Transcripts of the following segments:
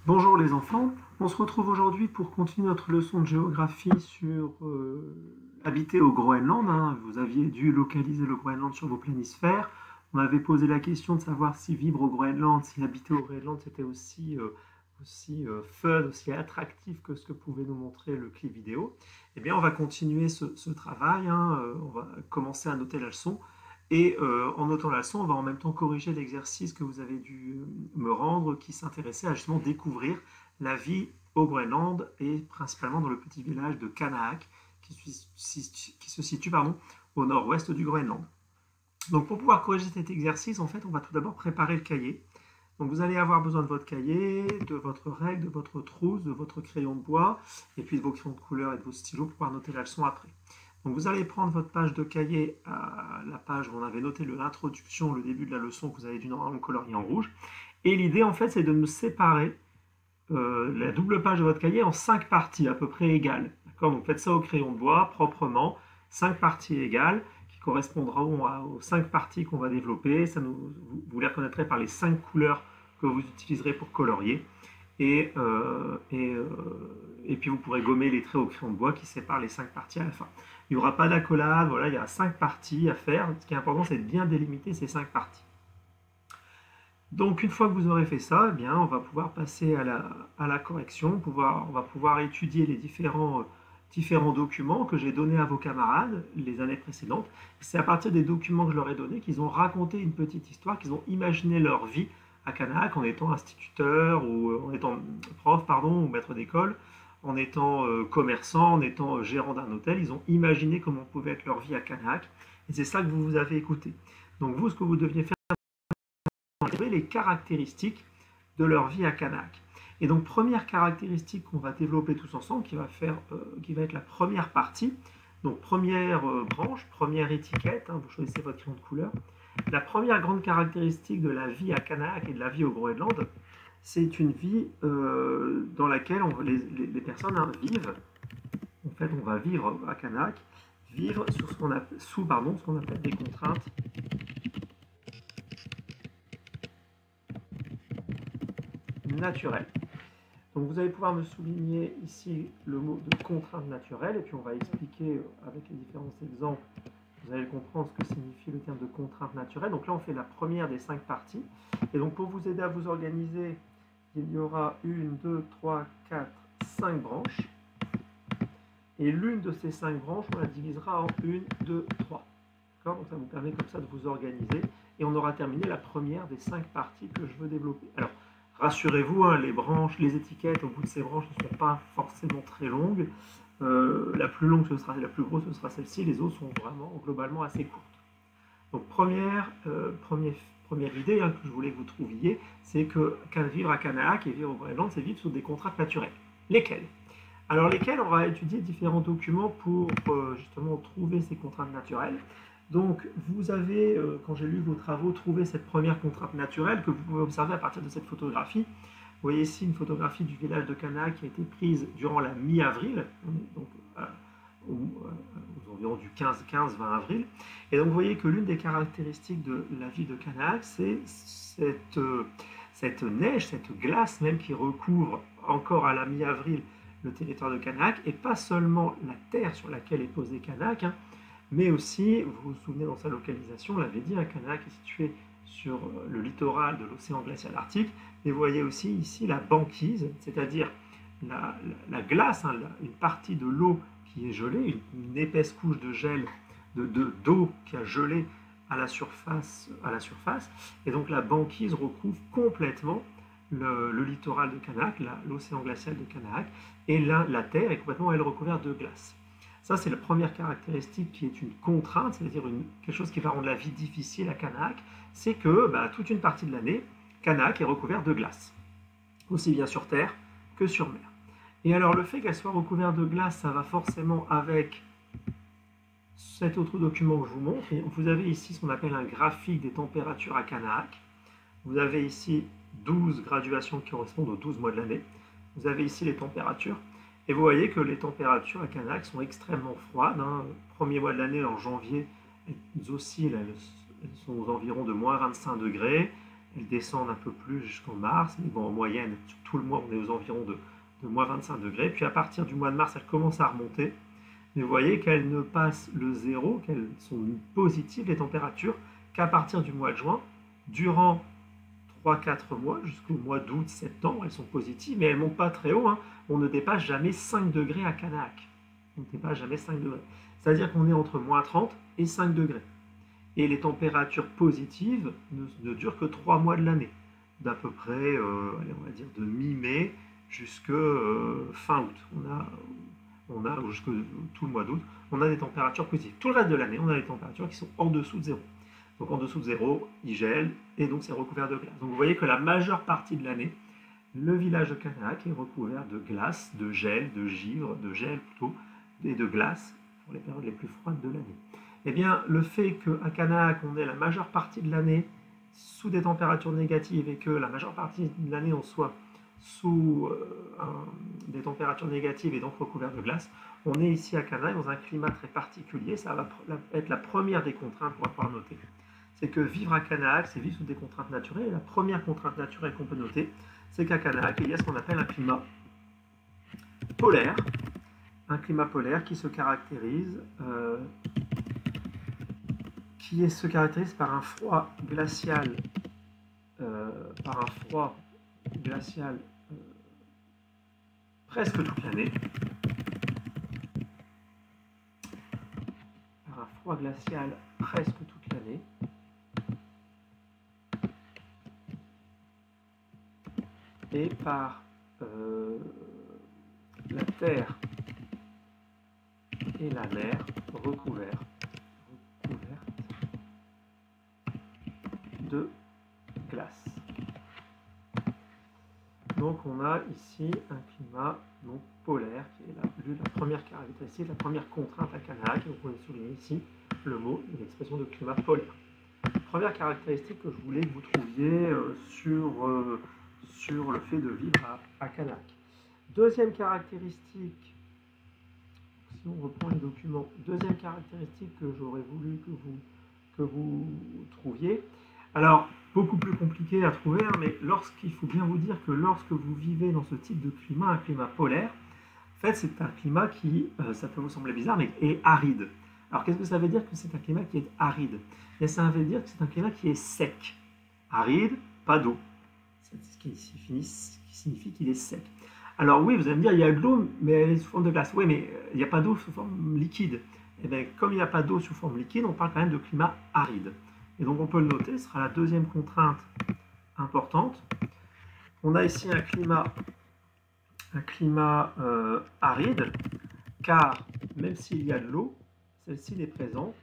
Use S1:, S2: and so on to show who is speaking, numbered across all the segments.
S1: Bonjour les enfants, on se retrouve aujourd'hui pour continuer notre leçon de géographie sur habiter au Groenland, hein. Vous aviez dû localiser le Groenland sur vos planisphères. On avait posé la question de savoir si vivre au Groenland, si habiter au Groenland, c'était aussi fun, aussi attractif que ce que pouvait nous montrer le clip vidéo. Eh bien, on va continuer ce travail, hein. On va commencer à noter la leçon. Et en notant la leçon, on va en même temps corriger l'exercice que vous avez dû me rendre qui s'intéressait à justement découvrir la vie au Groenland et principalement dans le petit village de Kanaak qui se situe au nord-ouest du Groenland. Donc pour pouvoir corriger cet exercice, en fait, on va tout d'abord préparer le cahier. Donc vous allez avoir besoin de votre cahier, de votre règle, de votre trousse, de votre crayon de bois, et puis de vos crayons de couleur et de vos stylos pour pouvoir noter la leçon après. Donc vous allez prendre votre page de cahier, la page où on avait noté l'introduction, le début de la leçon que vous avez dû normalement colorier en rouge. Et l'idée en fait c'est de nous séparer la double page de votre cahier en 5 parties à peu près égales. Donc faites ça au crayon de bois proprement, 5 parties égales qui correspondront aux 5 parties qu'on va développer. Vous les reconnaîtrez par les 5 couleurs que vous utiliserez pour colorier. Et puis vous pourrez gommer les traits au crayon de bois qui séparent les 5 parties à la fin. Il n'y aura pas d'accolade, voilà, il y a 5 parties à faire. Ce qui est important, c'est de bien délimiter ces 5 parties. Donc une fois que vous aurez fait ça, eh bien, on va pouvoir passer à la correction. On va pouvoir étudier les différents documents que j'ai donnés à vos camarades les années précédentes. C'est à partir des documents que je leur ai donnés qu'ils ont raconté une petite histoire, qu'ils ont imaginé leur vie à Kanaak en étant instituteur ou en étant prof, ou maître d'école, en étant commerçant, en étant gérant d'un hôtel. Ils ont imaginé comment pouvait être leur vie à Kanaak et c'est ça que vous avez écouté. Donc vous, ce que vous deviez faire, c'est les caractéristiques de leur vie à Kanaak. Et donc première caractéristique qu'on va développer tous ensemble, qui va être la première partie, donc première branche, première étiquette, hein, vous choisissez votre crayon de couleur. La première grande caractéristique de la vie à Kanaak et de la vie au Groenland, c'est une vie dans laquelle les personnes vivent. En fait, on va vivre à Kanaak, vivre sous ce qu'on appelle des contraintes naturelles. Donc vous allez pouvoir me souligner ici le mot de contrainte naturelle, et puis on va expliquer avec les différents exemples. Vous allez comprendre ce que signifie le terme de contrainte naturelle. Donc là, on fait la première des 5 parties. Et donc, pour vous aider à vous organiser, il y aura 1, 2, 3, 4, 5 branches. Et l'une de ces 5 branches, on la divisera en 1, 2, 3. Donc ça vous permet comme ça de vous organiser. Et on aura terminé la première des 5 parties que je veux développer. Alors, rassurez-vous, hein, les étiquettes au bout de ces branches ne sont pas forcément très longues. La plus longue, la plus grosse, ce sera celle-ci. Les autres sont vraiment globalement assez courtes. Donc première idée, hein, que je voulais que vous trouviez, c'est que vivre à Kanaak et vivre au Groenland, c'est vivre sous des contraintes naturelles. Lesquelles? Alors lesquelles? On va étudier différents documents pour justement trouver ces contraintes naturelles. Donc vous avez, quand j'ai lu vos travaux, trouvé cette première contrainte naturelle que vous pouvez observer à partir de cette photographie. Vous voyez ici une photographie du village de Kanaak qui a été prise durant la mi-avril, donc aux environs du 15-20 avril. Et donc vous voyez que l'une des caractéristiques de la ville de Kanaak, c'est cette neige, cette glace même qui recouvre encore à la mi-avril le territoire de Kanaak, et pas seulement la terre sur laquelle est posé Kanaak, hein, mais aussi, vous vous souvenez dans sa localisation, on l'avait dit, hein, Kanaak est situé sur le littoral de l'océan glacial arctique, et vous voyez aussi ici la banquise, c'est-à-dire la glace, hein, une partie de l'eau qui est gelée, une épaisse couche de gel, d'eau qui a gelé à la surface, et donc la banquise recouvre complètement le littoral de Kanaak, l'océan glacial de Kanaak, et la terre est complètement, elle, recouverte de glace. Ça, c'est la première caractéristique qui est une contrainte, c'est-à-dire quelque chose qui va rendre la vie difficile à Kanaak, c'est que toute une partie de l'année, Kanaak est recouverte de glace, aussi bien sur terre que sur mer. Et alors le fait qu'elle soit recouverte de glace, ça va forcément avec cet autre document que je vous montre. Et vous avez ici ce qu'on appelle un graphique des températures à Kanaak. Vous avez ici 12 graduations qui correspondent aux 12 mois de l'année. Vous avez ici les températures. Et vous voyez que les températures à Kanaak sont extrêmement froides, hein. Premier mois de l'année, en janvier, elles oscillent, elles sont aux environs de moins 25 degrés. elles descendent un peu plus jusqu'en mars, mais bon, en moyenne, sur tout le mois, on est aux environs de moins 25 degrés. Puis à partir du mois de mars, elles commencent à remonter. Mais vous voyez qu'elles ne passent le zéro, qu'elles sont positives, les températures, qu'à partir du mois de juin. Durant 3-4 mois, jusqu'au mois d'août, septembre, elles sont positives, mais elles ne montent pas très haut. Hein. On ne dépasse jamais 5 degrés à Canahac. On ne dépasse jamais 5 degrés. C'est-à-dire qu'on est entre moins 30 et 5 degrés. Et les températures positives ne durent que 3 mois de l'année, d'à peu près, allez, on va dire de mi-mai jusqu'à fin août. On a jusque tout le mois d'août, on a des températures positives. Tout le reste de l'année, on a des températures qui sont en dessous de zéro. Donc en dessous de zéro, il gèle et donc c'est recouvert de glace. Donc vous voyez que la majeure partie de l'année, le village de Canahac est recouvert de glace, de gel, de givre, de gel plutôt, et de glace pour les périodes les plus froides de l'année. Eh bien, le fait qu'à Canahac, on ait la majeure partie de l'année sous des températures négatives et que la majeure partie de l'année, on soit sous des températures négatives et donc recouvert de glace, on est ici à Canahac dans un climat très particulier. Ça va être la première des contraintes qu'on va pouvoir noter. C'est que vivre à Canahac, c'est vivre sous des contraintes naturelles. Et la première contrainte naturelle qu'on peut noter, c'est qu'à Canahac, il y a ce qu'on appelle un climat polaire. Un climat polaire qui se caractérise par un froid glacial, presque toute l'année, et par la terre et la mer recouvertes de glace. Donc on a ici un climat donc, polaire qui est la première caractéristique, la première contrainte à Canahac. Donc on souligne ici le mot et l'expression de climat polaire. Première caractéristique que je voulais que vous trouviez sur le fait de vivre à Canahac. Deuxième caractéristique, si on reprend les documents, deuxième caractéristique que j'aurais voulu que vous trouviez. Alors, beaucoup plus compliqué à trouver, hein, mais il faut bien vous dire que lorsque vous vivez dans ce type de climat, un climat polaire, en fait, c'est un climat qui, ça peut vous sembler bizarre, mais est aride. Alors, qu'est-ce que ça veut dire que c'est un climat qui est aride? Et ça veut dire que c'est un climat qui est sec. Aride, pas d'eau. C'est ce qui signifie qu'il est sec. Alors oui, vous allez me dire, il y a de l'eau, mais elle est sous forme de glace. Oui, mais il n'y a pas d'eau sous forme liquide. Et bien, comme il n'y a pas d'eau sous forme liquide, on parle quand même de climat aride. Et donc on peut le noter, ce sera la deuxième contrainte importante. On a ici un climat aride, car même s'il y a de l'eau, celle-ci n'est présente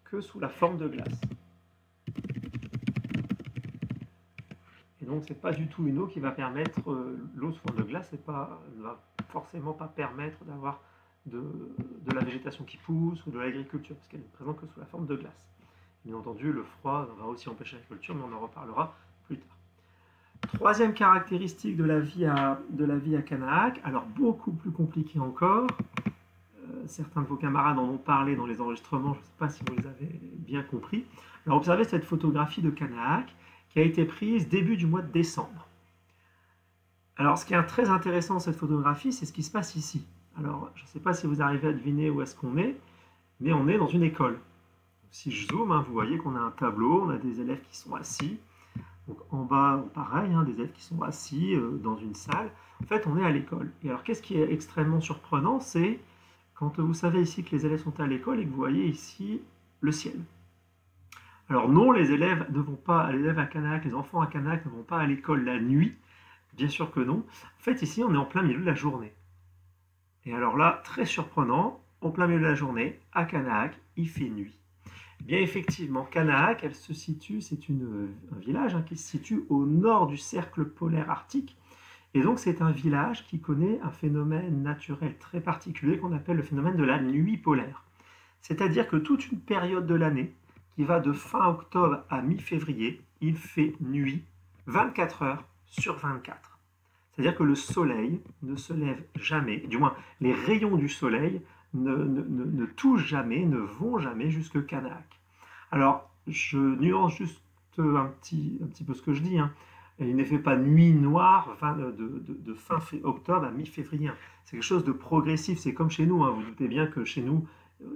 S1: que sous la forme de glace. Et donc, ce n'est pas du tout une eau qui va permettre, l'eau sous forme de glace ne va forcément pas permettre d'avoir de la végétation qui pousse ou de l'agriculture, parce qu'elle n'est présente que sous la forme de glace. Bien entendu, le froid va aussi empêcher l'agriculture, mais on en reparlera plus tard. Troisième caractéristique de la vie à Canahac, alors beaucoup plus compliqué encore. Certains de vos camarades en ont parlé dans les enregistrements, je ne sais pas si vous les avez bien compris. Alors observez cette photographie de Canahac qui a été prise début du mois de décembre. Alors ce qui est très intéressant dans cette photographie, c'est ce qui se passe ici. Alors je ne sais pas si vous arrivez à deviner où est-ce qu'on est, mais on est dans une école. Donc, si je zoome, vous voyez qu'on a un tableau, on a des élèves qui sont assis. Donc en bas, pareil, des élèves qui sont assis dans une salle. En fait, on est à l'école. Et alors qu'est-ce qui est extrêmement surprenant, c'est quand vous savez ici que les élèves sont à l'école et que vous voyez ici le ciel. Alors non, les élèves ne vont pas, les élèves à Canahac, les enfants à Canahac ne vont pas à l'école la nuit. Bien sûr que non. En fait, ici, on est en plein milieu de la journée. Et alors là, très surprenant, en plein milieu de la journée, à Canahac, il fait nuit. Bien effectivement, Canahac, elle se situe, c'est un village qui se situe au nord du cercle polaire arctique. Et donc, c'est un village qui connaît un phénomène naturel très particulier qu'on appelle le phénomène de la nuit polaire. C'est-à-dire que toute une période de l'année, qui va de fin octobre à mi-février, il fait nuit 24 heures sur 24. C'est-à-dire que le soleil ne se lève jamais, du moins les rayons du soleil ne touchent jamais, ne vont jamais jusque Canahac. Alors, je nuance juste un petit peu ce que je dis, hein. Et il ne fait pas nuit noire de fin octobre à mi-février. C'est quelque chose de progressif. C'est comme chez nous, hein. Vous doutez bien que chez nous,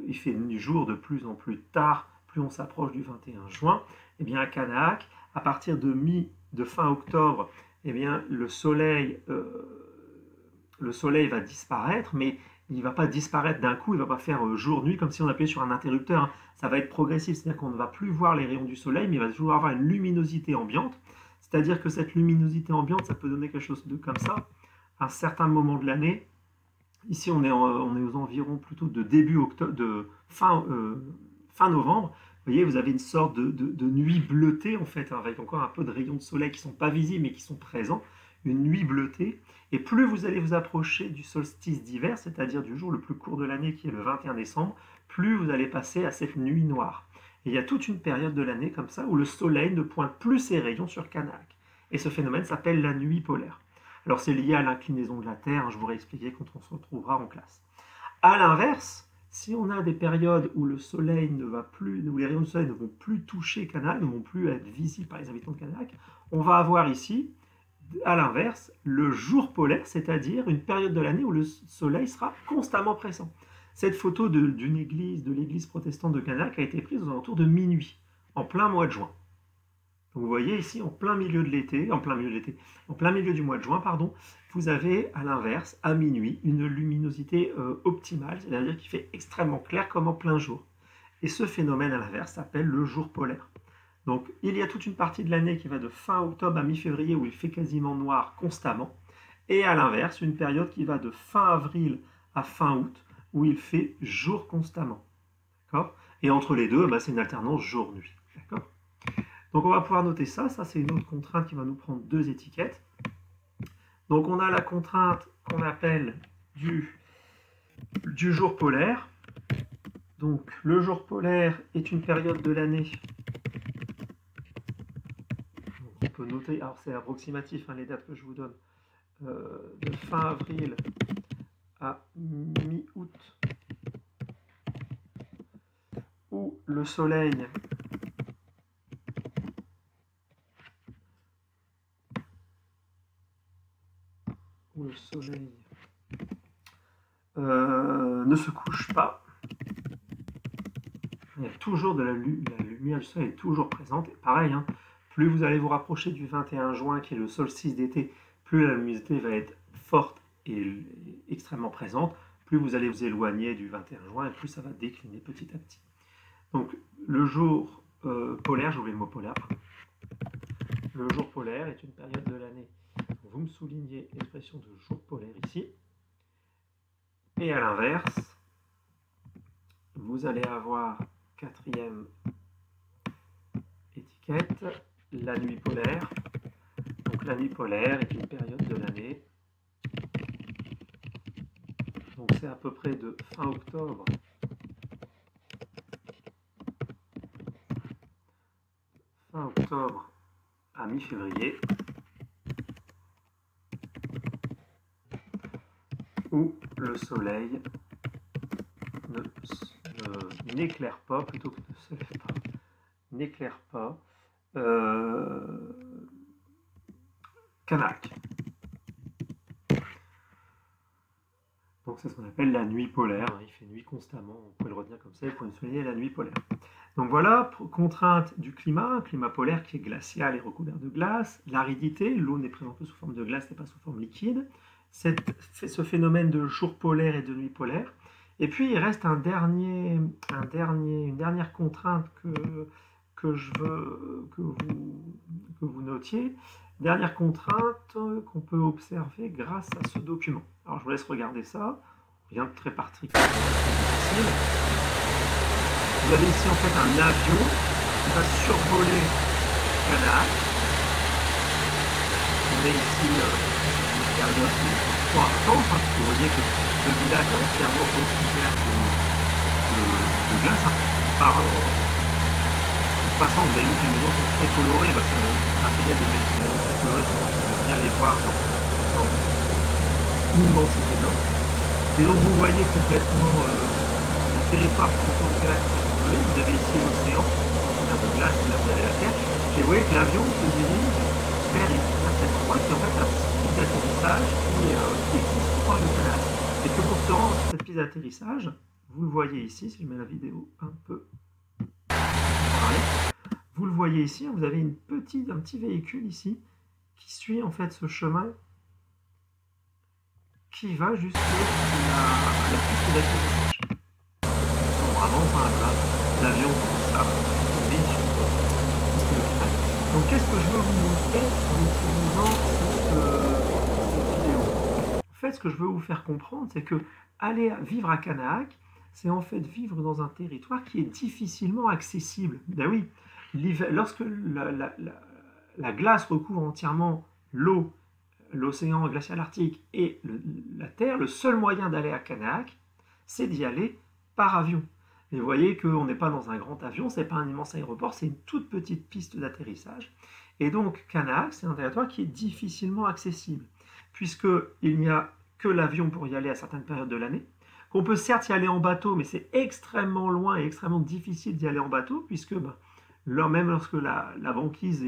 S1: il fait jour de plus en plus tard, plus on s'approche du 21 juin. Eh bien, à Canahac, à partir de fin octobre, eh bien, le soleil va disparaître, mais il ne va pas disparaître d'un coup, il ne va pas faire jour-nuit comme si on appuyait sur un interrupteur, hein. Ça va être progressif, c'est-à-dire qu'on ne va plus voir les rayons du soleil, mais il va toujours avoir une luminosité ambiante. C'est-à-dire que cette luminosité ambiante, ça peut donner quelque chose de comme ça, à un certain moment de l'année. Ici, on est aux environs plutôt de début octobre, de fin novembre. Vous voyez, vous avez une sorte de nuit bleutée, en fait, hein, avec encore un peu de rayons de soleil qui ne sont pas visibles, mais qui sont présents. Une nuit bleutée. Et plus vous allez vous approcher du solstice d'hiver, c'est-à-dire du jour le plus court de l'année, qui est le 21 décembre, plus vous allez passer à cette nuit noire. Et il y a toute une période de l'année comme ça où le soleil ne pointe plus ses rayons sur Canahac. Et ce phénomène s'appelle la nuit polaire. Alors c'est lié à l'inclinaison de la Terre, hein, je vous réexpliquerai quand on se retrouvera en classe. A l'inverse, si on a des périodes où le soleil ne va plus, où les rayons du soleil ne vont plus toucher Canahac, ne vont plus être visibles par les habitants de Canahac, on va avoir ici, à l'inverse, le jour polaire, c'est-à-dire une période de l'année où le soleil sera constamment présent. Cette photo de l'église protestante de Canahac a été prise aux alentours de minuit, en plein mois de juin. Donc vous voyez ici, en plein milieu du mois de juin, pardon, vous avez à l'inverse, à minuit, une luminosité optimale, c'est-à-dire qu'il fait extrêmement clair comme en plein jour. Et ce phénomène à l'inverse s'appelle le jour polaire. Donc il y a toute une partie de l'année qui va de fin octobre à mi-février où il fait quasiment noir constamment, et à l'inverse, une période qui va de fin avril à fin août, où il fait jour constamment. D'accord ? Et entre les deux, c'est une alternance jour-nuit. D'accord ? Donc on va pouvoir noter ça. Ça, c'est une autre contrainte qui va nous prendre deux étiquettes. Donc on a la contrainte qu'on appelle du jour polaire. Donc le jour polaire est une période de l'année. On peut noter, alors c'est approximatif, hein, les dates que je vous donne, de fin avril à mi-août, où le soleil ne se couche pas. Il y a toujours la lumière du soleil est toujours présente. Et pareil, hein, plus vous allez vous rapprocher du 21 juin, qui est le solstice d'été, plus la luminosité va être forte et extrêmement présente. Plus vous allez vous éloigner du 21 juin, et plus ça va décliner petit à petit. Donc le jour polaire, j'ai oublié le mot polaire. Le jour polaire est une période de l'année. Vous me soulignez l'expression de jour polaire ici. Et à l'inverse, vous allez avoir quatrième étiquette, la nuit polaire. Donc la nuit polaire est une période de l'année. Donc c'est à peu près de fin octobre à mi-février, où le soleil n'éclaire pas, plutôt que ne se lève pas, n'éclaire pas Canahac. Donc c'est ce qu'on appelle la nuit polaire, hein. Il fait nuit constamment, on peut le retenir comme ça, il faut souligner la nuit polaire. Donc voilà, contrainte du climat, un climat polaire qui est glacial et recouvert de glace, l'aridité, l'eau n'est présentée sous forme de glace et pas sous forme liquide, ce phénomène de jour polaire et de nuit polaire. Et puis il reste une dernière contrainte que je veux que vous notiez. Dernière contrainte qu'on peut observer grâce à ce document. Alors je vous laisse regarder ça. Rien de très particulier. Vous avez ici en fait un avion qui va survoler Canahac. On est ici une période pour attendre, parce que vous voyez que le village est entièrement recouvert de glace. En passant, vous avez vu que les maisons sont très colorées, parce que l'intérêt des maisons très colorées, c'est de bien les voir dans l'immensité blanche. Et donc vous voyez complètement le territoire qui est en glace. Vous avez ici l'océan, en train de glace que là vous avez la Terre. Et vous voyez que l'avion se dirige vers cette endroit qui est en fait un site d'atterrissage qui existe proche de Canac. Et que pour se rendre sur cette piste d'atterrissage, vous le voyez ici, si je mets la vidéo un peu parler, vous le voyez ici, vous avez un petit véhicule ici qui suit en fait ce chemin qui va jusqu'à la piste d'atterrissage. Donc vraiment simple, l'avion commence à tomber sur le canal. Donc qu'est-ce que je veux vous montrer en utilisant cette vidéo? En fait, ce que je veux vous faire comprendre, c'est que aller vivre à Canahac, c'est en fait vivre dans un territoire qui est difficilement accessible. Ben oui, lorsque la glace recouvre entièrement l'eau, l'océan glacial arctique et la Terre, le seul moyen d'aller à Canahac, c'est d'y aller par avion. Et vous voyez qu'on n'est pas dans un grand avion, ce n'est pas un immense aéroport, c'est une toute petite piste d'atterrissage. Et donc Canahac, c'est un territoire qui est difficilement accessible, puisqu'il n'y a que l'avion pour y aller à certaines périodes de l'année, qu'on peut certes y aller en bateau, mais c'est extrêmement loin et extrêmement difficile d'y aller en bateau, puisque même lorsque la banquise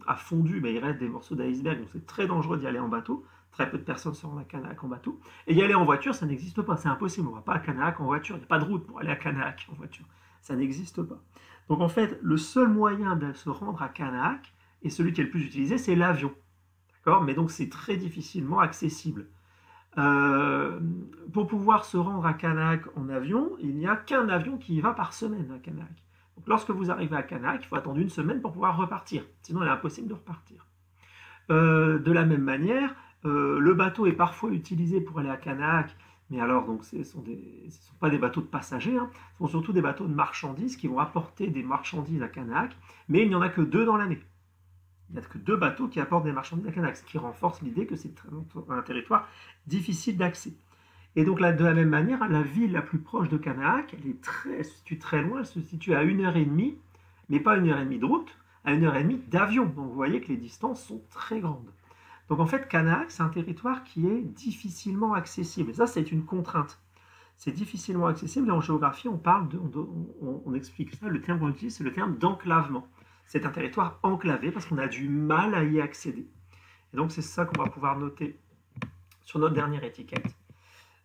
S1: a fondu, il reste des morceaux d'iceberg, donc c'est très dangereux d'y aller en bateau. Très peu de personnes se rendent à Canahac en bateau. Et y aller en voiture, ça n'existe pas, c'est impossible. On ne va pas à Canahac en voiture, il n'y a pas de route pour aller à Canahac en voiture. Ça n'existe pas. Donc en fait, le seul moyen de se rendre à Canahac, et celui qui est le plus utilisé, c'est l'avion. D'accord? Mais donc c'est très difficilement accessible. Pour pouvoir se rendre à Canahac en avion, il n'y a qu'un avion qui y va par semaine à Canahac. Donc lorsque vous arrivez à Canahac, il faut attendre une semaine pour pouvoir repartir. Sinon, il est impossible de repartir. De la même manière, le bateau est parfois utilisé pour aller à Canahac, mais alors donc, ce ne sont pas des bateaux de passagers, ce sont surtout des bateaux de marchandises qui vont apporter des marchandises à Canahac, mais il n'y en a que 2 dans l'année. Il n'y a que 2 bateaux qui apportent des marchandises à Canahac, ce qui renforce l'idée que c'est un territoire difficile d'accès. Et donc là, de la même manière, la ville la plus proche de Canahac, elle se situe très loin, elle se situe à 1h30, mais pas 1h30 de route, à 1h30 d'avion. Donc vous voyez que les distances sont très grandes. Donc en fait, Canahac, c'est un territoire qui est difficilement accessible. Et ça, c'est une contrainte. C'est difficilement accessible, et en géographie, on explique ça, le terme qu'on utilise, c'est le terme d'enclavement. C'est un territoire enclavé parce qu'on a du mal à y accéder. Et donc c'est ça qu'on va pouvoir noter sur notre dernière étiquette.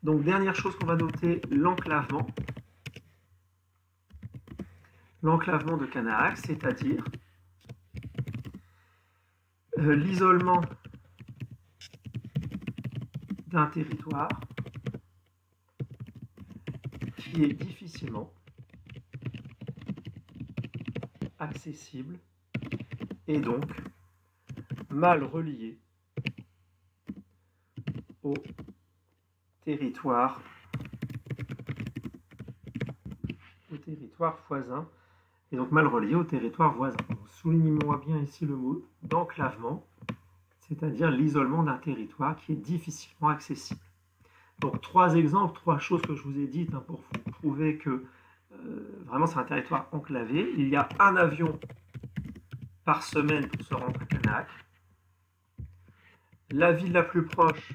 S1: Donc dernière chose qu'on va noter, l'enclavement. L'enclavement de Canahac, c'est-à-dire l'isolement d'un territoire qui est difficilement accessible et donc mal relié au territoire voisin, et donc mal relié au territoire voisin. Soulignez-moi bien ici le mot d'enclavement, c'est-à-dire l'isolement d'un territoire qui est difficilement accessible. Donc 3 exemples, 3 choses que je vous ai dites pour vous prouver que vraiment c'est un territoire enclavé. Il y a un avion par semaine pour se rendre à Canahac. La ville la plus proche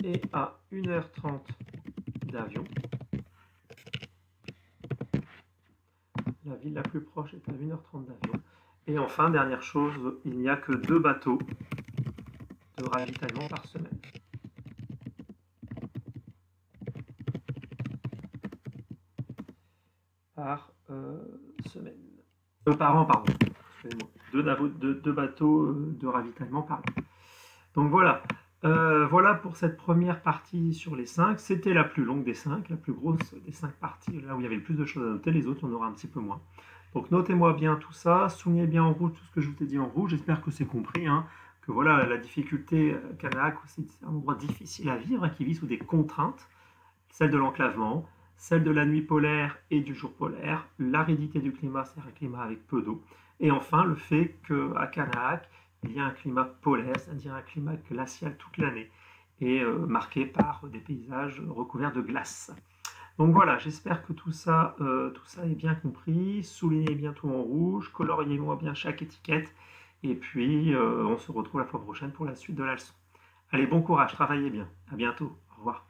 S1: est à 1h30 d'avion. La ville la plus proche est à 1h30 d'avion. Et enfin, dernière chose, il n'y a que 2 bateaux de ravitaillement par semaine. Par an, pardon. Excusez-moi. 2 bateaux de ravitaillement par an. Donc voilà. Voilà pour cette première partie sur les 5. C'était la plus longue des 5, la plus grosse des 5 parties, là où il y avait le plus de choses à noter. Les autres, on aura un petit peu moins. Donc notez-moi bien tout ça, soulignez bien en rouge tout ce que je vous ai dit en rouge. J'espère que c'est compris, que voilà, la difficulté, Canahac, c'est un endroit difficile à vivre, qui vit sous des contraintes, celle de l'enclavement, celle de la nuit polaire et du jour polaire, l'aridité du climat, c'est un climat avec peu d'eau, et enfin le fait qu'à Canahac, il y a un climat polaire, c'est-à-dire un climat glacial toute l'année, et marqué par des paysages recouverts de glace. Donc voilà, j'espère que tout ça est bien compris. Soulignez bien tout en rouge, coloriez-moi bien chaque étiquette, et puis on se retrouve la fois prochaine pour la suite de la leçon. Allez, bon courage, travaillez bien. À bientôt. Au revoir.